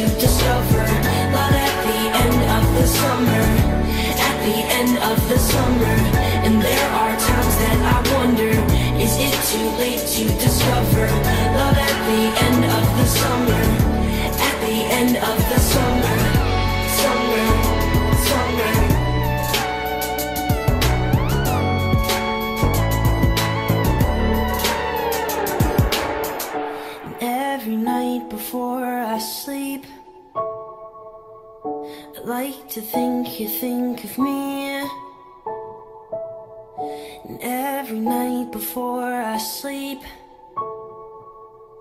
to discover love at the end of the summer, at the end of the summer. And there are times that I wonder, is it too late to discover love at the end of the summer, at the end of the summer, summer, summer. Every night before I sleep, I like to think you think of me. And every night before I sleep,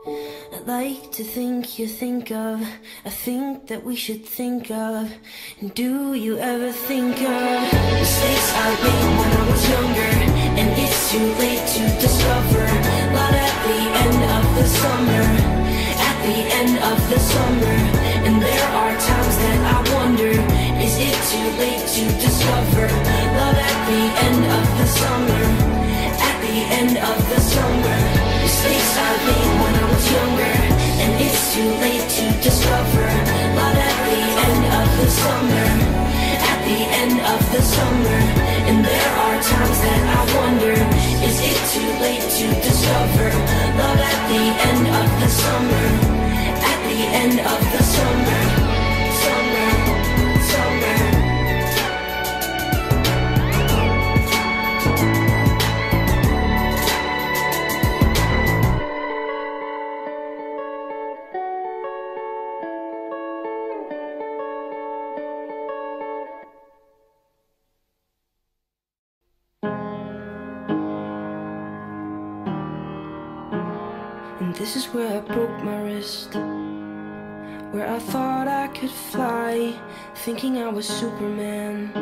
I like to think you think of a thing that we should think of. And do you ever think of mistakes I made when I was younger, and it's too late to discover love at the end of the summer, at the end of the summer. And there are times that I wonder, is it too late to discover love at the end of the summer, at the end of the summer. Mistakes I made when I was younger, and it's too late to discover love at the end of the summer, at the end of the summer. And there are times that I wonder, is it too late to discover love at the end of the summer, at the end of the summer, summer, summer. And this is where I broke my wrist, where I thought I could fly, thinking I was Superman.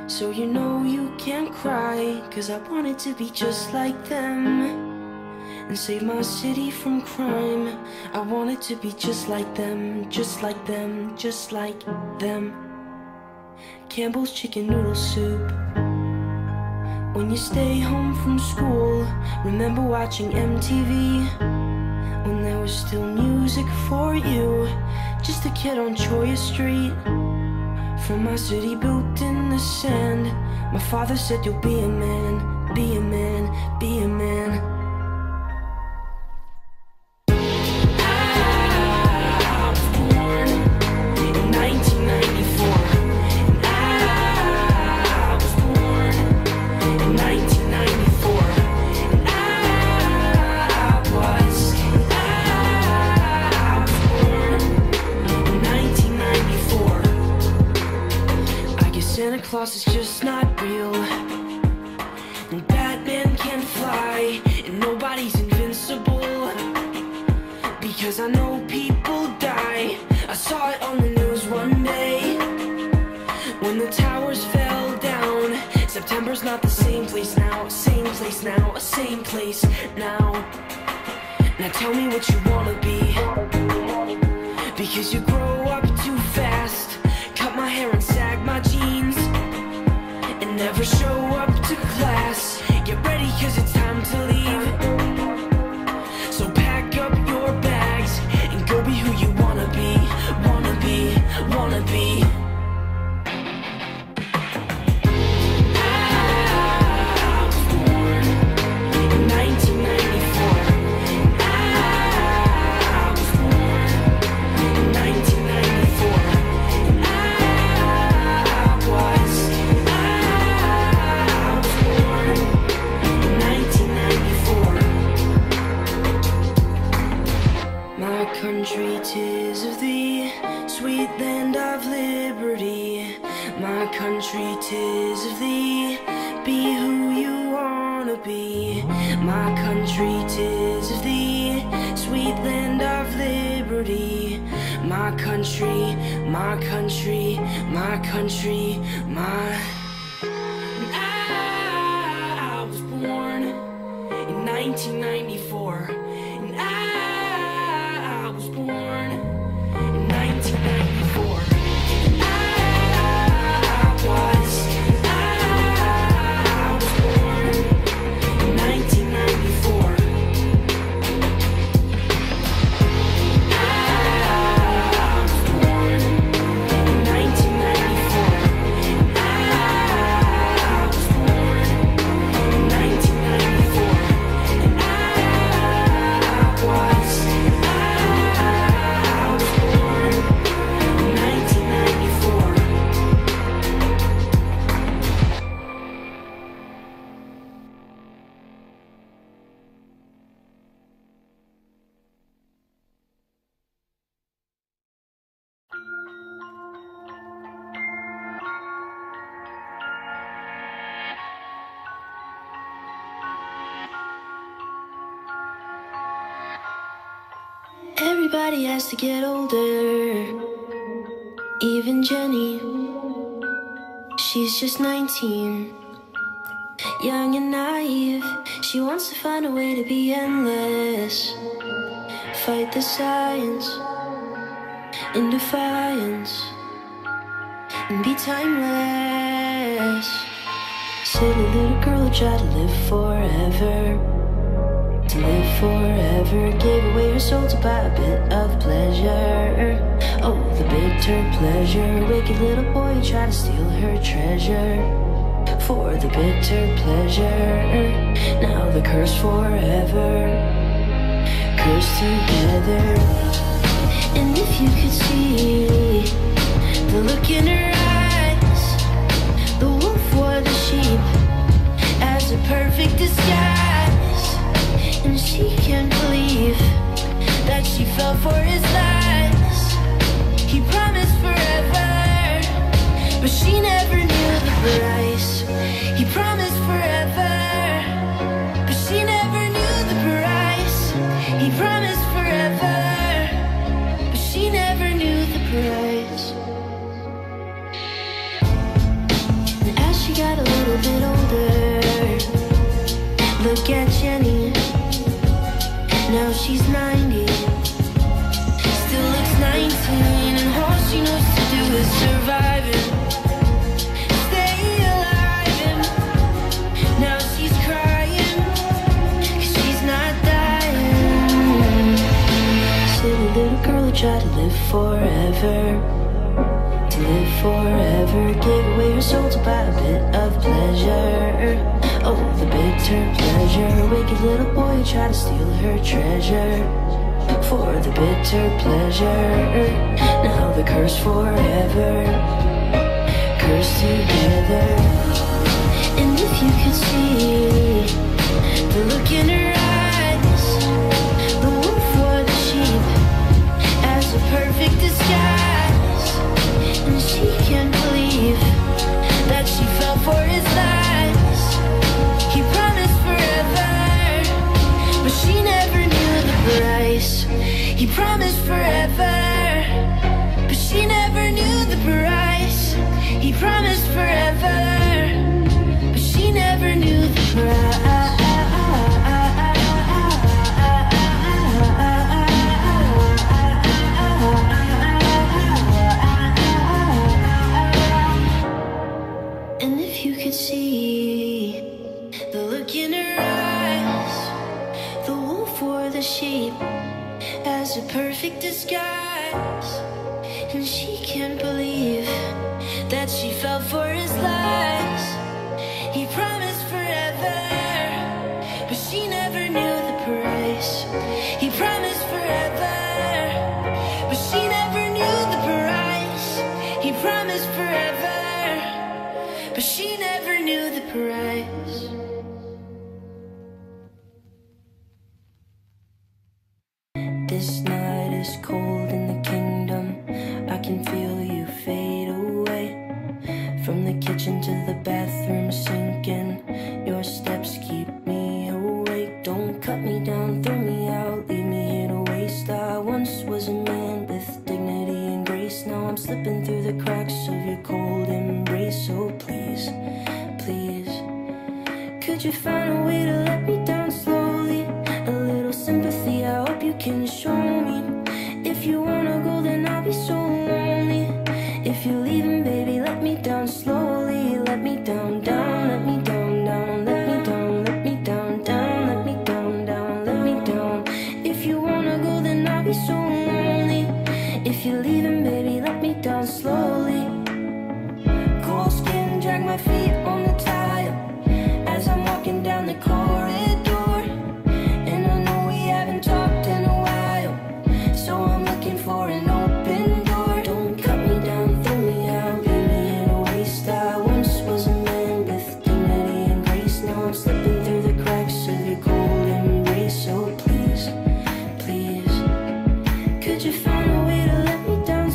So you know you can't cry, 'cause I wanted to be just like them and save my city from crime. I wanted to be just like them, just like them, just like them. Campbell's chicken noodle soup. When you stay home from school, remember watching MTV, when there was still music for you, just a kid on Choya Street. From my city built in the sand, my father said you'll be a man, be a man, be a man. I was born in 1994. Santa Claus is just not real, and Batman can't fly, and nobody's invincible, because I know people die. I saw it on the news one day, when the towers fell down. September's not the same place now, same place now, same place now. Now tell me what you wanna be, because you grow up too fast. Cut my hair and sag my jeans, and never show up to class. Get ready, 'cause it's time to leave. So pack up your bags and go be who you wanna be, wanna be, wanna be. Country, 'tis of thee, sweet land of liberty. My country, 'tis of thee, be who you wanna be. My country, 'tis of thee, sweet land of liberty. My country, my country, my country, my... I was born in 1994, and I was born in 1994. I was born in 1994. I Everybody has to get older. Even Jenny, she's just 19. Young and naive, she wants to find a way to be endless. Fight the science in defiance and be timeless. Silly little girl who tried to live forever. To live forever, gave away her soul to buy a bit of pleasure. Oh, the bitter pleasure. Wicked little boy who tried to steal her treasure. For the bitter pleasure. Now the curse forever. Cursed together. And if you could see the look in her eyes, the wolf wore the sheep as a perfect disguise. And she can't believe that she fell for his lies. He promised forever, but she never knew the price. He promised forever, but she never knew the price. He promised forever, but she never knew the price. And as she got a little bit older, look at Jenny. Now she's 90, still looks 19, and all she knows to do is survive it, stay alive. And now she's crying, 'cause she's not dying. Silly little girl who tried to live forever. To live forever, gave away her soul to buy a bit of pleasure. Oh, the bitter pleasure. Wicked little boy who tried to steal her treasure. For the bitter pleasure. Now the curse forever. Cursed together. And if you could see the look in her eyes, the wolf wore the sheep as a perfect disguise. And she can't believe that she fell for his lies. He promised forever, but she never knew the price. He promised forever, but she never knew the price. He promised forever, but she never knew the price. And if you could see the look in her eyes, the wolf wore the sheep as a perfect disguise. And she can't believe that she fell for his lies. He promised forever, but she never knew the price. He promised forever, but she never knew the price. He promised forever, but she never knew the price. This night is cold in the kingdom. I can feel you fade away. From the kitchen to the bathroom sinking. Your steps keep me awake. Don't cut me down, throw me out, leave me here to waste. I once was a man with dignity and grace. Now I'm slipping through the cracks of your cold embrace. So please, please, could you find a way to let me down slowly? A little sympathy, I hope you can show me. If you wanna go, then I'll be so lonely. If you're leaving, baby, let me down slowly. Let me down, down, let me down, down, let me down, let me down, down, let me down, down, let me down. If you wanna go, then I'll be so lonely. If you're leaving, baby, let me down slowly. Cold skin, drag my feet on the tile as I'm walking down the corridor. And I know we haven't talked in a while, so I'm looking for an open door. Don't cut me down, throw me out, leave me in a waste. I once was a man with dignity and grace. Now I'm slipping through the cracks of your cold embrace. So please, please, could you find a way to let me down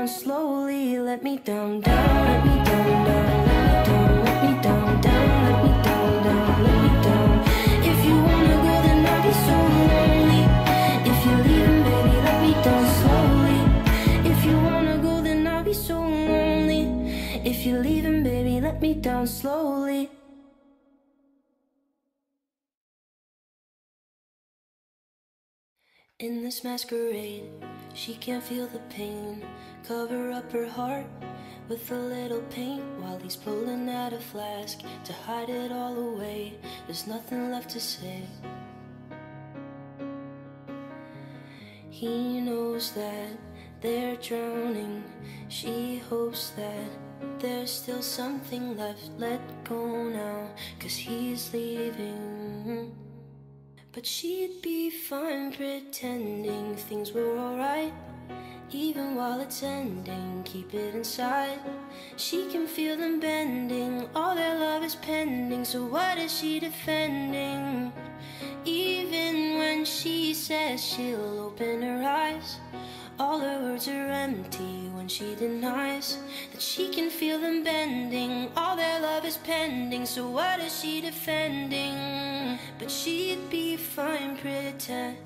down slowly. Let me down, down, let me down, down, let me down, down, let me down, down, let me down. If you wanna go, then I'll be so lonely. If you're leaving, baby, let me down slowly. If you wanna go, then I'll be so lonely. If you're leaving, baby, let me down slowly. In this masquerade, she can't feel the pain. Cover up her heart with a little paint while he's pulling out a flask to hide it all away. There's nothing left to say. He knows that they're drowning. She hopes that there's still something left. Let go now, 'cause he's leaving. But she'd be fine pretending things were alright, even while it's ending. Keep it inside. She can feel them bending. All their love is pending. So what is she defending? Even when she says she'll open her eyes, all her words are empty when she denies that she can feel them bending. All their love is pending. So what is she defending? But she'd be fine pretend.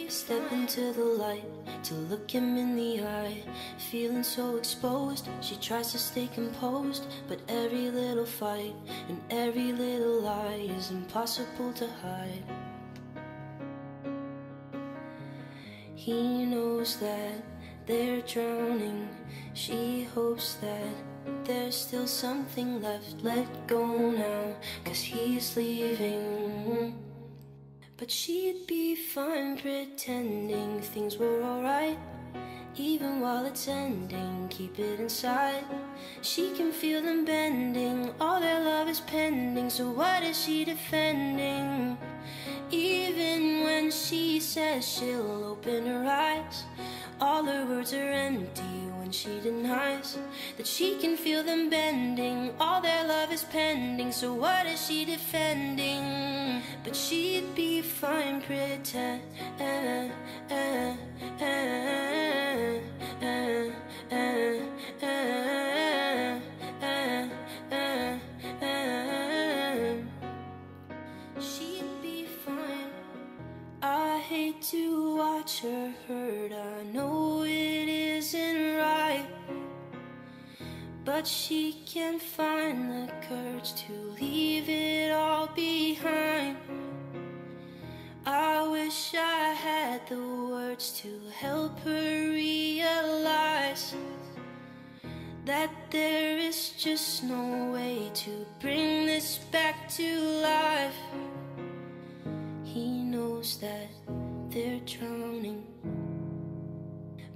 Step into the light to look him in the eye. Feeling so exposed, she tries to stay composed, but every little fight and every little lie is impossible to hide. He knows that they're drowning. She hopes that there's still something left. Let go now, 'cause he's leaving. But she'd be fine pretending things were alright, even while it's ending. Keep it inside. She can feel them bending. All their love is pending. So what is she defending? Even when she says she'll open her eyes, all her words are empty when she denies that she can feel them bending. All their love is pending. So what is she defending? But she'd be fine pretend. She'd be fine. I hate to watch her hurt. I know it isn't right, but she can't find the courage to leave it all behind. I wish I had the words to help her realize that there is just no way to bring this back to life. He knows that they're drowning,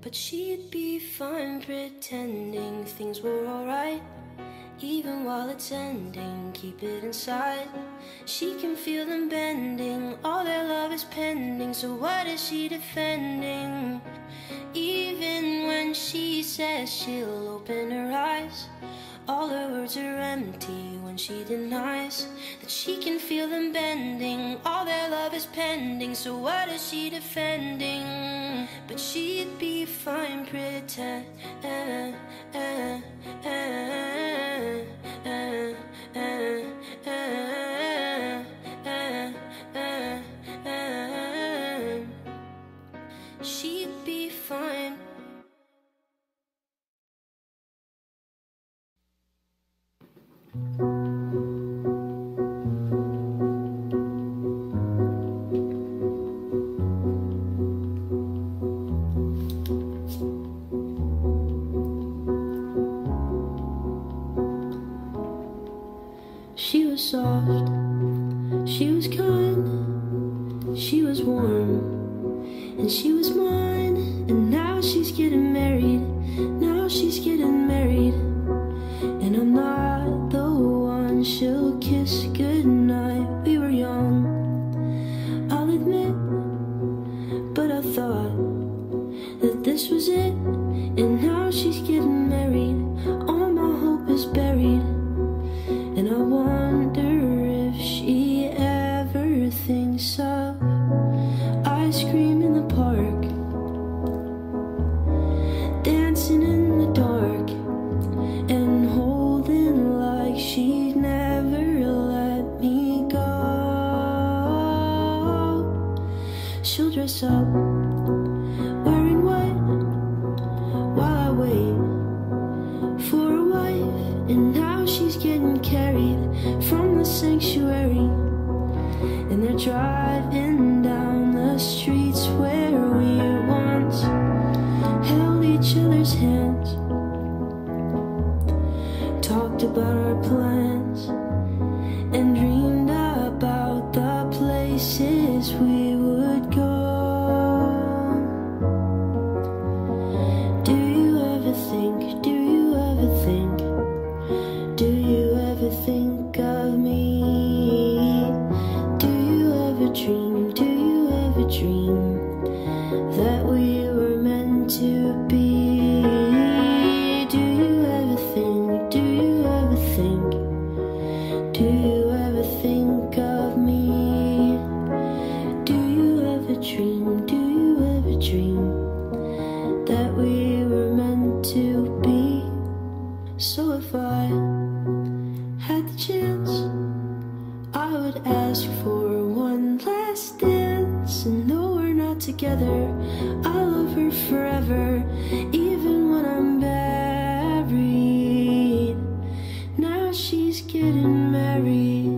but she'd be fine pretending things were alright, even while it's ending. Keep it inside. She can feel them bending. All their love is pending. So what is she defending? Even when she says she'll open her eyes, all her words are empty when she denies that she can feel them bending. All their love is pending. So what is she defending? But she'd be fine pretend. She'd be fine. She was soft, she was kind, she was warm, and she was mine. And now she's getting married, now she's getting married, and I'm not the one she'll kiss goodnight. We were young, I'll admit, but I thought that this was it. And now she's getting married, all my hope is buried. we're driving down the streets where we once held each other's hands, talked about our plans, and dreamed about the places we would go. Do you ever think, do you ever think, do you ever think of me? Do you ever dream, do you ever dream that we were meant to be? Do you ever think, do you ever think, do you ever think of me? Do you ever dream, do you ever dream that we were meant to be? So if I had the chance, I would ask for one last dance. And though we're not together, I'll love her forever, even when I'm buried. Now she's getting married.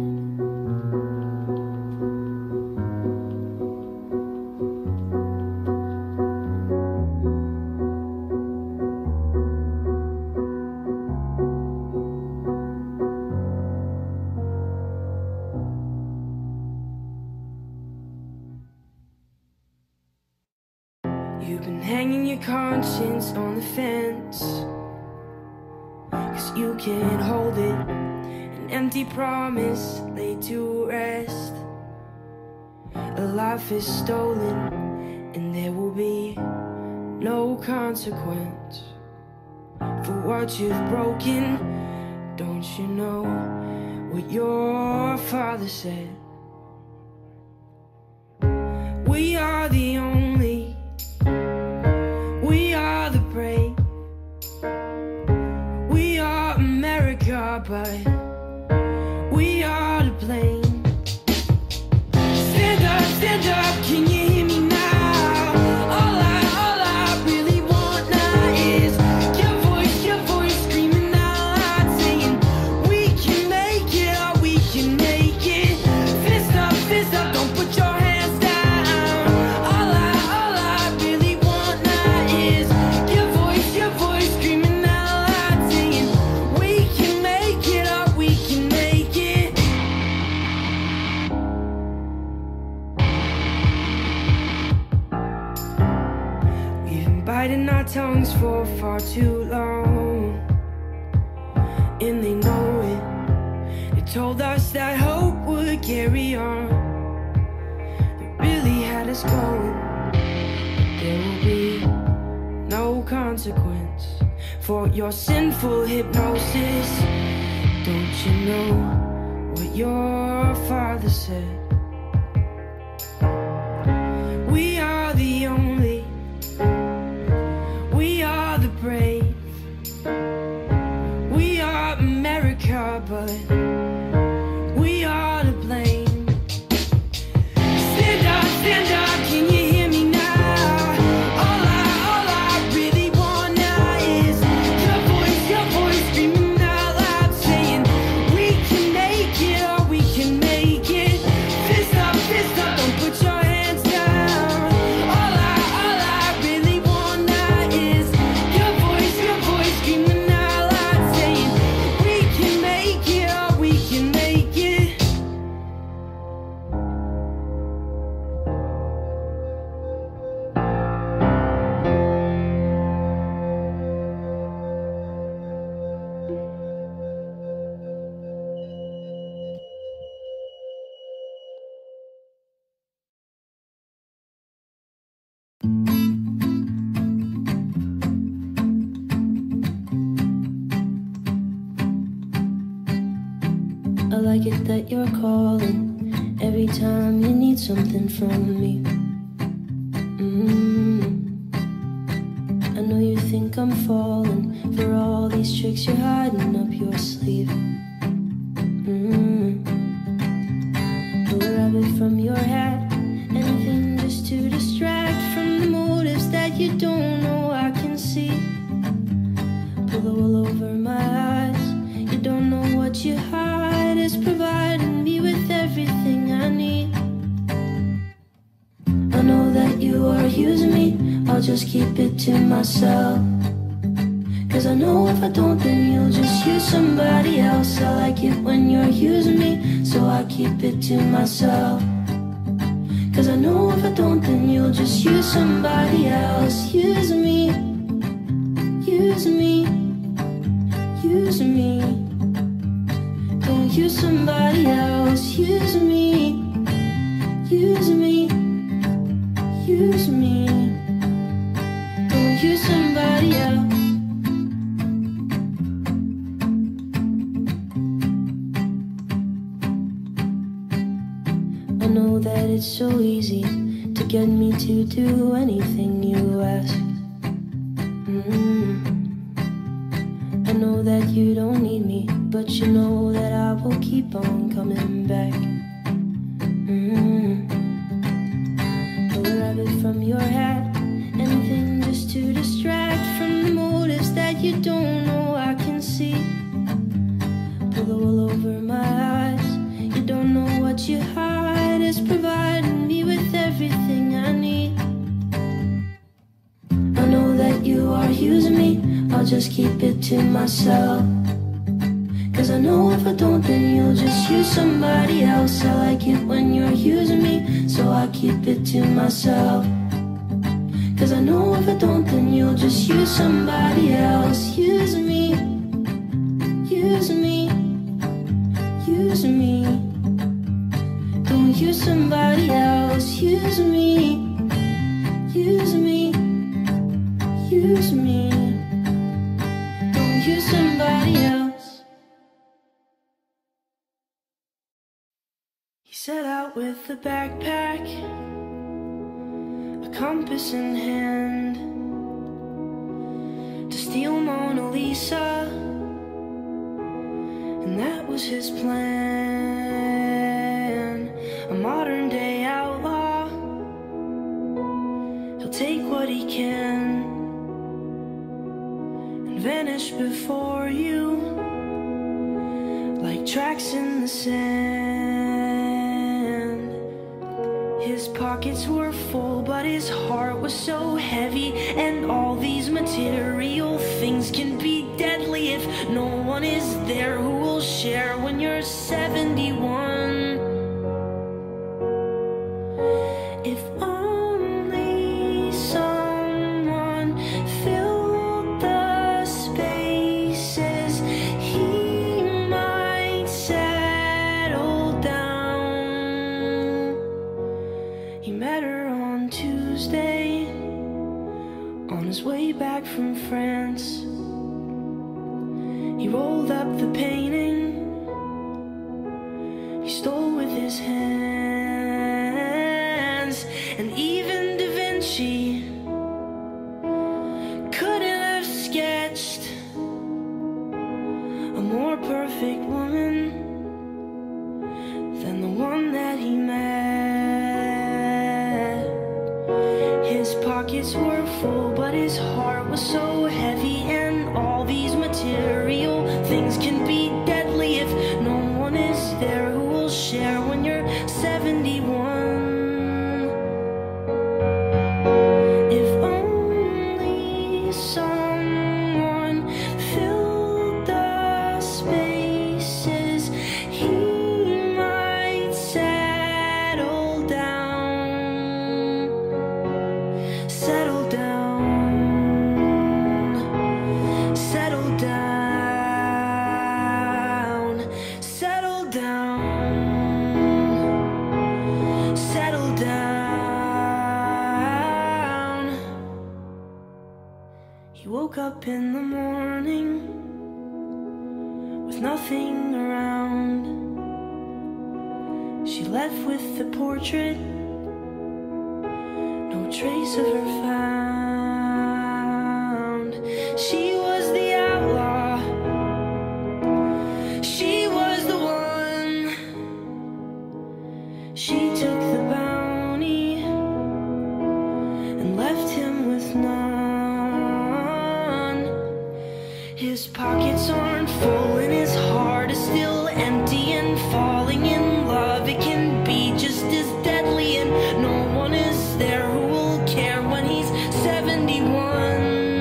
You've been hanging your conscience on the fence, 'cause you can't hold it. An empty promise laid to rest. A life is stolen, and there will be no consequence for what you've broken. Don't you know what your father said? We are the only, we are the brave, we are America, but we are to blame. Stand up, can you hear me now? All I really want now is your voice screaming out loud, saying we can make it, oh, we can make it. Fist up, don't put your hands down. All I really want now is your voice screaming out loud, saying we can make it, oh, we can make it. We've been biting our tongues for far too long, and they know it. They told us that hope would carry on. They really had us going. There will be no consequence for your sinful hypnosis. Don't you know what your father said? We are the only, we are the brave, we are America, but we are to blame. Stand up, can you hear me now? All I really want now is your voice screaming out loud, saying we can make it, oh, we can make it. Fist up, don't put your hands down. All I really want now is your voice screaming out loud, saying we can make it, oh, we can make it. I like it that you're calling every time you need something from me. I know you think I'm falling for all these tricks you're hiding up your sleeve. Pull a rabbit from your hat, anything just to distract from the motives that you don't know I can see. Pull the wool over my eyes, you don't know what you hide is providing me with everything I need. myself. Cause I know if I don't, then you'll just use somebody else. I like it when you're using me, so I keep it to myself. Cause I know if I don't, then you'll just use somebody else. Use me, use me, use me. Don't use somebody else. Use me, use me, use me. Don't use somebody else. I know that it's so easy to get me to do anything you ask. I know that you don't need me, but you know that I will keep on coming back. A rabbit from your hat, anything just to distract from the motives that you don't know I can see. Pull the wool over my eyes, you don't know what you hide is providing me with everything I need. I know that you are using me, I'll just keep it to myself. Cause I know if I don't, then you'll just use somebody else. I like it when you're using me, so I keep it to myself. Cause I know if I don't, then you'll just use somebody else. Use me, use me, use me. Don't use somebody else. Use me, use me, use me. Don't use somebody else. He set out with a backpack, a compass in hand, to steal Mona Lisa, and that was his plan. A modern day outlaw, he'll take what he can and vanish before you like tracks in the sand. His pockets were full, but his heart was so heavy. And all these material things can be deadly if no one is there who will share when you're 71. If only someone filled the spaces, he might settle down. He met her on Tuesday, on his way back from France. He rolled up the painting he stole with his hands. And even Da Vinci couldn't have sketched a more perfect woman than the one that he met. His pockets were full, but his heart was so heavy. And all these material things can be deadly if no one is there who will share when you're 71. If only someone filled the spaces, he might settle down. Settle down. Settle down. Settle down. Settle down. He woke up in the morning with nothing around. She left with the portrait, no trace of her found. She was the outlaw, she was the one. She took the bounty and left him with none. His pockets aren't full and his heart is still empty. And falling in love, it can be just as deadly. And no one is there who will care when he's 71.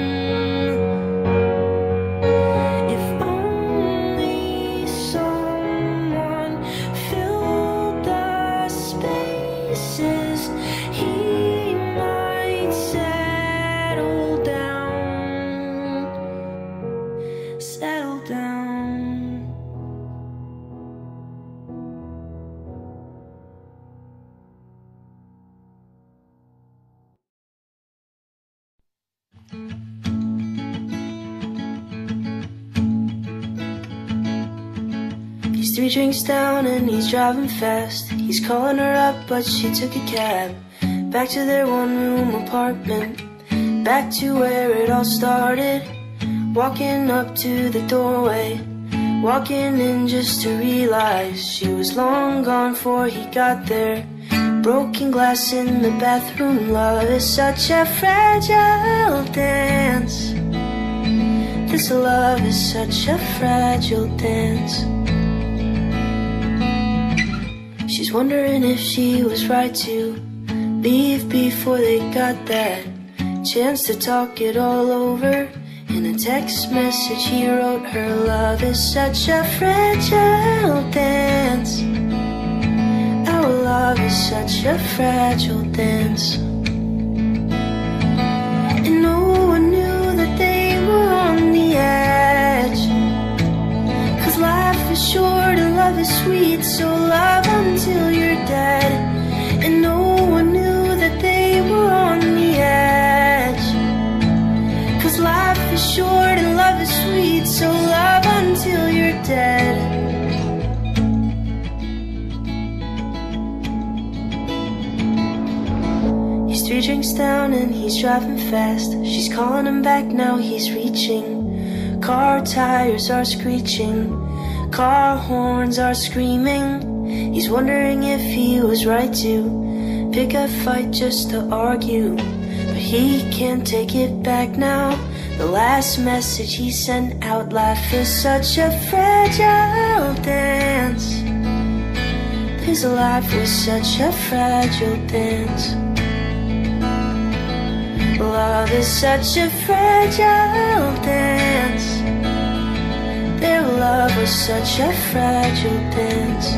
He's 3 drinks down and he's driving fast. He's calling her up but she took a cab. Back to their one-room apartment, back to where it all started. Walking up to the doorway, walking in just to realize she was long gone before he got there. Broken glass in the bathroom. Love is such a fragile dance. This love is such a fragile dance. She's wondering if she was right to leave before they got that chance to talk it all over. In a text message he wrote her, love is such a fragile dance. Our love is such a fragile dance. And no one knew that they were on the edge, 'cause life is short and love is sweet, so love until you're dead. And no one knew that they were on the edge, 'cause life is short and love is sweet, so love until you're dead. He's 3 drinks down and he's driving fast. She's calling him back now, he's reaching. Car tires are screeching, car horns are screaming. He's wondering if he was right to pick a fight just to argue, but he can't take it back now. The last message he sent out, life is such a fragile dance. His life was such a fragile dance. Love is such a fragile dance. Their love was such a fragile dance.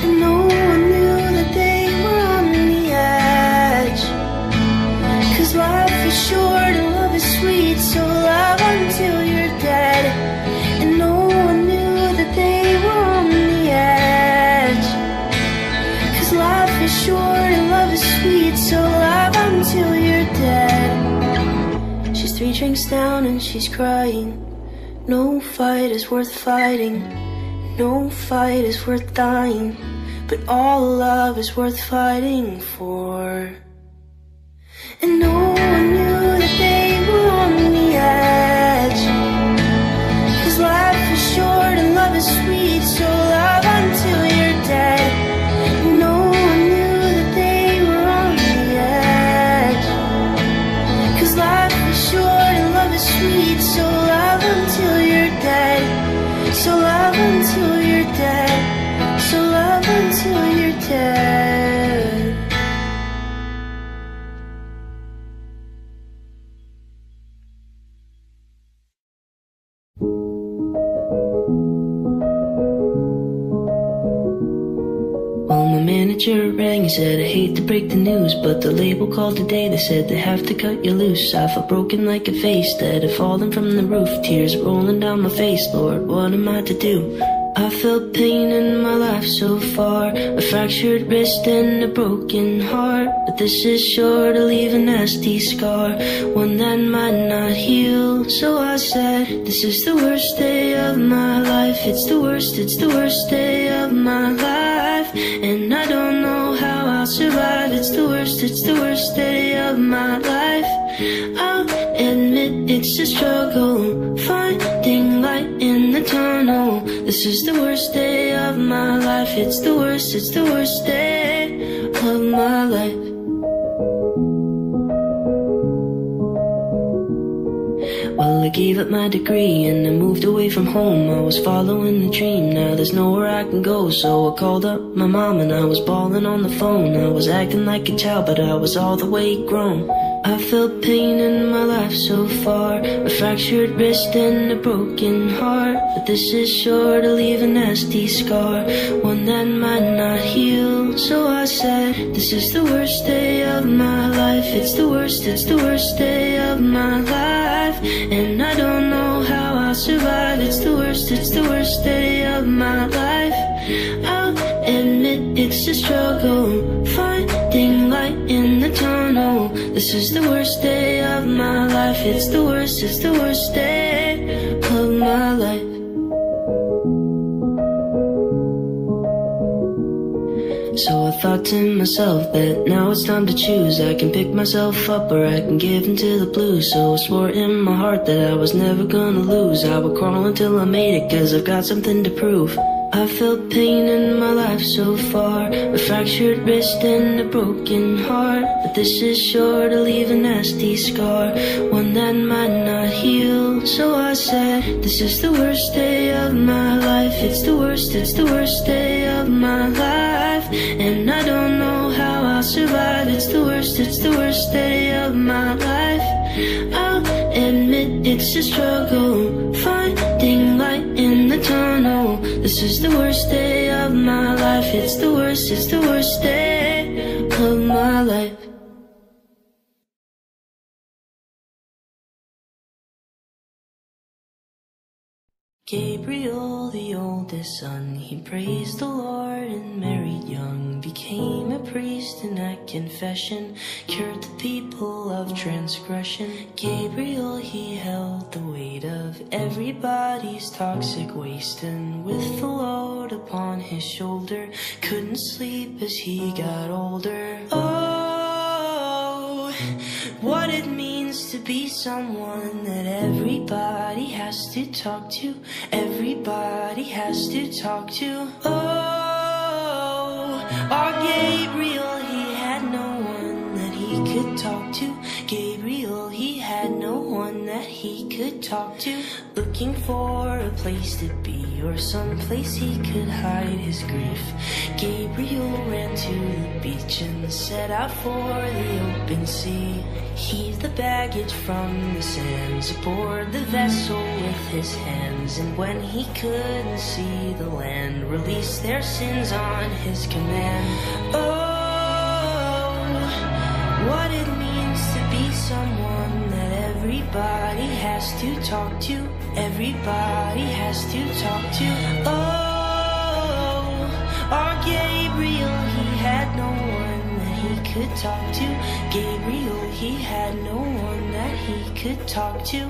And no one knew that they were on the edge, 'cause life is short and love is sweet, so love until you're dead. And no one knew that they were on the edge, 'cause life is short and love is sweet, so love until you're dead. She's 3 drinks down and she's crying. No fight is worth fighting, no fight is worth dying, but all love is worth fighting for. And no one knew that they were on the edge, 'cause life is short and love is sweet, so love until you're dead. And no one knew that they were on the edge, 'cause life is short and love is sweet, so love until you're dead. So love until you're dead. So love until you're dead. Well, my manager rang and said, I hate to break the news, but the label called today. They said they have to cut you loose. I felt broken like a vase that had fallen from the roof. Tears rolling down my face, Lord, what am I to do? I felt pain in my life so far, a fractured wrist and a broken heart. But this is sure to leave a nasty scar, one that might not heal. So I said, this is the worst day of my life. It's the worst day of my life. And I don't know how I'll survive. It's the worst day of my life. I'll admit it's a struggle, finding light in the tunnel. This is the worst day of my life. It's the worst day of my life. Well, I gave up my degree and I moved away from home. I was following the dream, now there's nowhere I can go. So I called up my mom and I was bawling on the phone. I was acting like a child, but I was all the way grown. I felt pain in my life so far, a fractured wrist and a broken heart. But this is sure to leave a nasty scar, one that might not heal. So I said, this is the worst day of my life. It's the worst day of my life. And I don't know how I'll survive. It's the worst day of my life. I'll admit it's a struggle, finding light in the tunnel. This is the worst day of my life. It's the worst day of my life. thought to myself that now it's time to choose. I can pick myself up or I can give into the blues. So I swore in my heart that I was never gonna lose. I would crawl until I made it, cause I've got something to prove. I felt pain in my life so far, a fractured wrist and a broken heart. But this is sure to leave a nasty scar, one that might not heal. So I said, this is the worst day of my life. It's the worst day of my life. And I don't know how I'll survive. It's the worst day of my life. I'll admit it's a struggle, finding light in the tunnel. This is the worst day of my life. It's the worst day of my life. Gabriel, the oldest son, he praised the Lord and married young, became a priest and at confession cured the people of transgression. Gabriel, he held the weight of everybody's toxic waste, and with the load upon his shoulder couldn't sleep as he got older. Oh, what it means to be someone that everybody has to talk to, everybody has to talk to. Oh, our Gabriel, he had no one that he could talk to. Gabriel, he had no one that he could talk to. Looking for a place to be or some place he could hide his grief, Gabriel ran to the beach and set out for the open sea. Heaved the baggage from the sands aboard the vessel with his hands, and when he couldn't see the land, released their sins on his command. Oh, what it means to be someone that everybody has to talk to, everybody has to talk to. Oh, our Gabriel, he had no one that he could talk to. Gabriel, he had no one that he could talk to.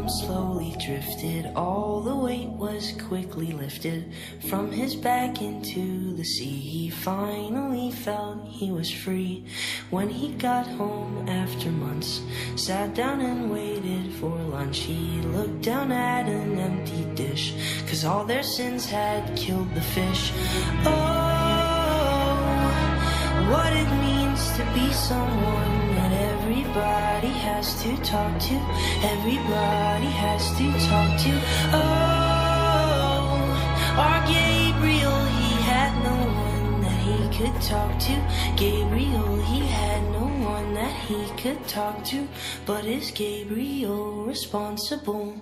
Slowly drifted, all the weight was quickly lifted from his back into the sea. He finally felt he was free when he got home after months, sat down and waited for lunch. He looked down at an empty dish, 'cause all their sins had killed the fish. Oh, what it means to be someone that everybody has to talk to, everybody has to talk to. Oh, our Gabriel, he had no one that he could talk to. Gabriel, he had no one that he could talk to. But is Gabriel responsible?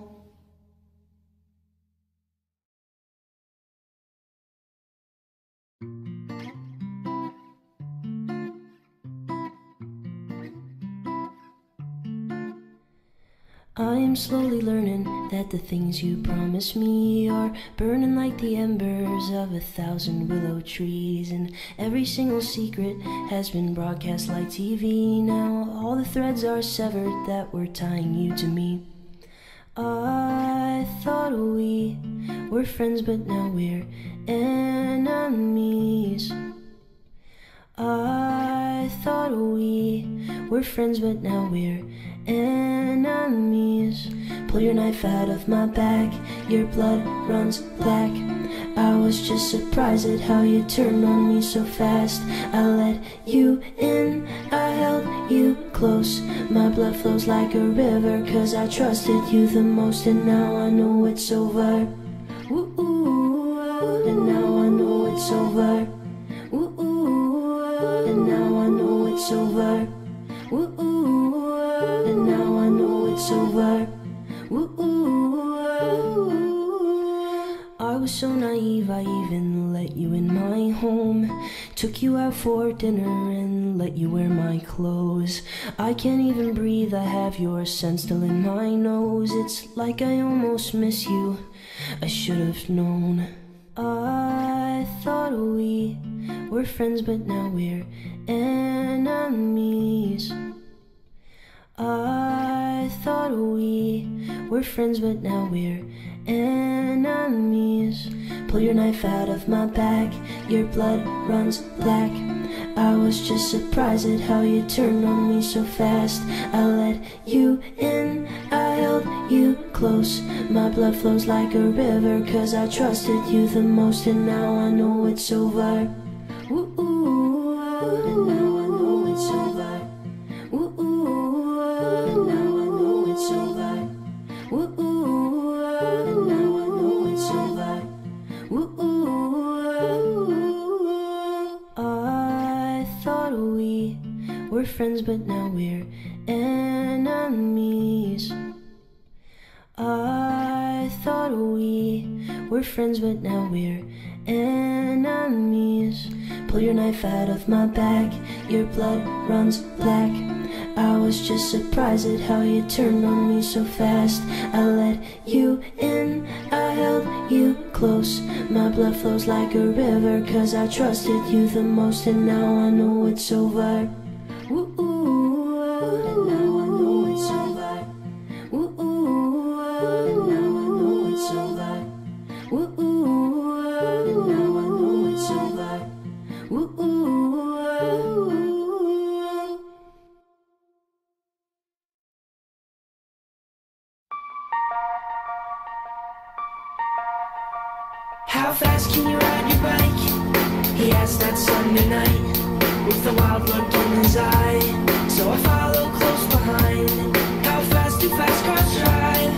I am slowly learning that the things you promised me are burning like the embers of 1,000 willow trees, and every single secret has been broadcast like TV. Now all the threads are severed that were tying you to me. I thought we were friends, but now we're enemies. I thought we were friends, but now we're enemies. Pull your knife out of my back, your blood runs black. I was just surprised at how you turned on me so fast. I let you in, I held you close. My blood flows like a river, 'cause I trusted you the most. And now I know it's over. Ooh, and now I know it's over. Ooh, and now I know it's over. Ooh, and now I know it's over. Ooh, I was so naive, I even let you in my home. took you out for dinner and let you wear my clothes. I can't even breathe, I have your scent still in my nose. It's like I almost miss you, I should have known. I thought we were friends, but now we're enemies. I thought we were friends, but now we're enemies. Pull your knife out of my back, your blood runs black. I was just surprised at how you turned on me so fast. I let you in, I held you close. My blood flows like a river, cause I trusted you the most. And now I know it's over. Ooh, and now I know it's over. Ooh, and now I know it's over. Ooh, and now I know it's over. Ooh, I thought we were friends, but now we're enemies. I thought we were friends, but now we're enemies. Pull your knife out of my back, your blood runs black. I was just surprised at how you turned on me so fast. I let you in, I held you close. My blood flows like a river, cause I trusted you the most. And now I know it's over. Ooh, and now I know it's over. Ooh, and now I know it's over. Ooh, and now I know it's over. Ooh. How fast can you ride your bike? He asked that Sunday night, with a wild look in his eye. So I follow close behind. How fast do fast cars drive?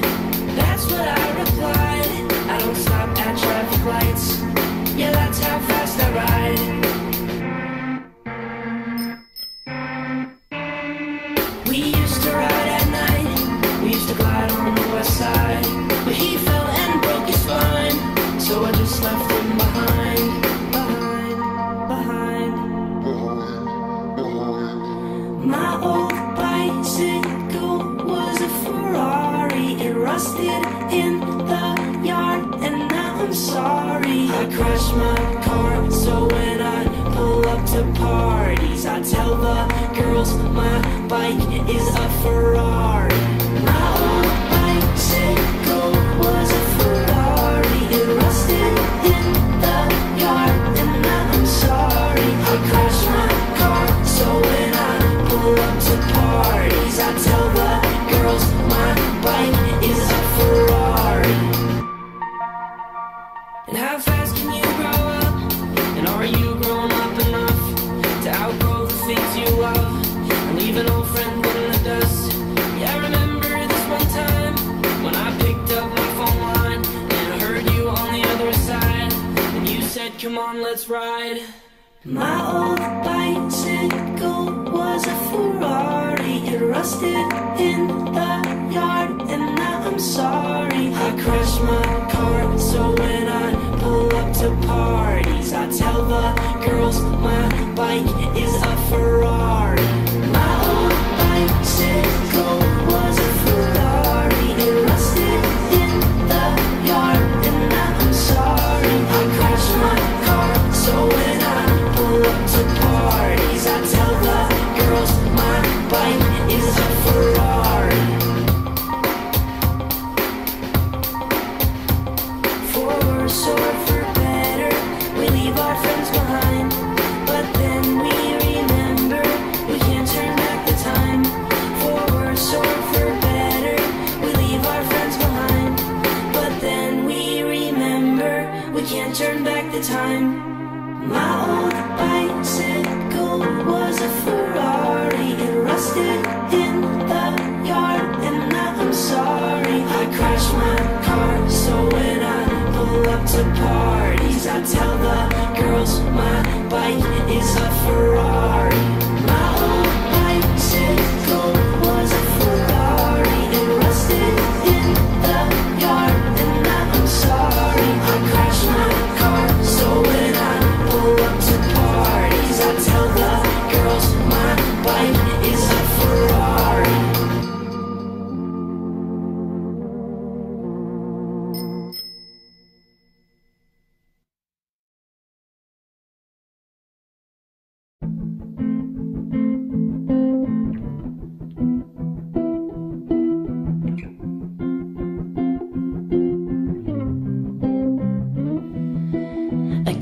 That's what I replied. I don't stop at traffic lights. Yeah, that's how fast I ride. We used to ride at night. We used to glide on the west side. But he fell and broke his spine, so I just left him behind. My old bicycle was a Ferrari. It rusted in the yard, and now I'm sorry. I crashed my car, so when I pull up to parties, I tell the girls my bike is a Ferrari. My old bicycle was a Ferrari. It rusted in the yard, and now I'm sorry. I crashed my car, so when I pull up to parties, I tell the girls my bike is a Ferrari. And how fast can you grow up? And are you grown up enough to outgrow the things you love and leave an old friend in the dust? Yeah, I remember this one time when I picked up my phone line and I heard you on the other side, and you said, come on, let's ride. My old bicycle was a Ferrari. It rusted in the yard, and now I'm sorry. I crashed my car, so when I pull up to parties, I tell the girls my bike is a Ferrari. My old bicycle was a Ferrari. It rusted in the yard, and now I'm sorry. I crashed my car, so when I pull up to parties, I tell the girls my bike is a Ferrari. For worse or for better, we leave our friends behind, but then we remember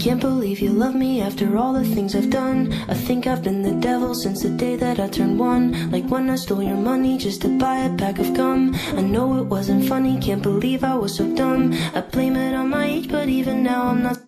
Can't believe you love me after all the things I've done. I think I've been the devil since the day that I turned one. Like when I stole your money just to buy a pack of gum. I know it wasn't funny, can't believe I was so dumb. I blame it on my age, but even now I'm not